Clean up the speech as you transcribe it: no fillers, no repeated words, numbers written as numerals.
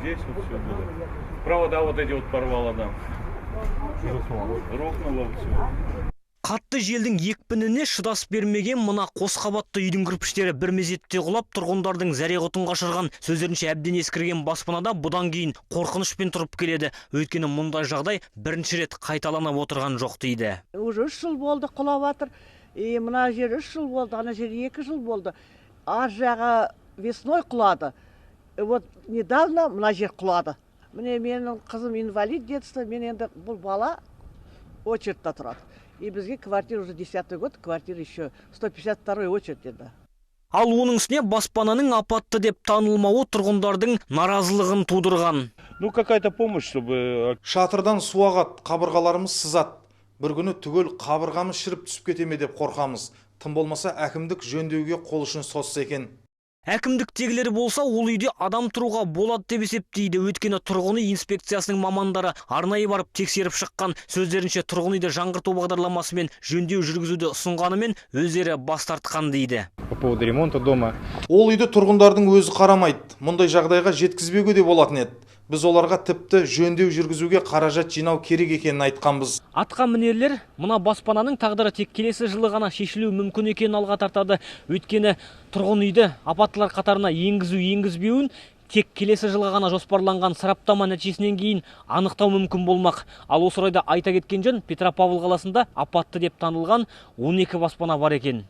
здесь вот все было. Провода вот эти вот порвало, да. Рухнуло все. Қатты желдің екпініне шыдас бермеген мына қос қабатты үйдің кірпіштері бір мезетте құлап, тұрғындардың зәре-құтын қашырған. Сөздерінше әбден ескірген баспанада бұдан кейін қорқынышпен тұрып келеді. Өйткені мұндай жағдай бірінші рет қайталанып отырған жоқ дейді. Уже 3 жыл болды құлап жатыр. Мына жер 3 жыл болды, ана жер 2 жыл болды. Ар жағы весной құлады. Вот недавно мына жер құлады. Міне менің қызым инвалид детства, мен енді бұл бала очередьта тұрады. И бізге квартира уже 10-й год, квартира еще 152-й очередь еді. Ал оның үстіне баспананың апатты деп танылмауы тұрғындардың наразылығын тудырған. Ну, какая-то помощь, чтобы... Шатырдан су ағады, қабырғаларымыз сызады. Бір күні түгел қабырғамыз шіріп түсіп кетеме деп қорқамыз. Тым болмаса әкімдік жөндеуге қол ұшын созса екен. Әкімдіктегілер болса, ол үйде адам тұруға болады деп есептейді. Өйткені тұрғын үй инспекциясының мамандары арнайы барып тексеріп шыққан. Сөздерінше тұрғын үйді жаңғырту бағдарламасымен жөндеу жүргізуді ұсынғанымен өздері бас тартқан дейді. По поводу ремонта дома. Ол үйді тұрғындардың өзі қарамайды. Мұндай жағдайға жеткізбеуге де болатын еді. Біз оларға тіпті жөндеу жүргізуге қаражат жинау керек екенін айтқанбыз. Атқа мінерлер мына баспананың тағдыры тек келесі жылы ғана шешілуі мүмкін екенін алға тартады. Өйткені тұрғын үйді апаттылар қатарына енгізбеуін тек келесі жылға ғана жоспарланған сараптама нәтижесінен кейін анықтау мүмкін болмақ. Ал осы орайда айта кеткен жөн, Петропавл қаласында апатты деп танылған 12 баспана бар екен.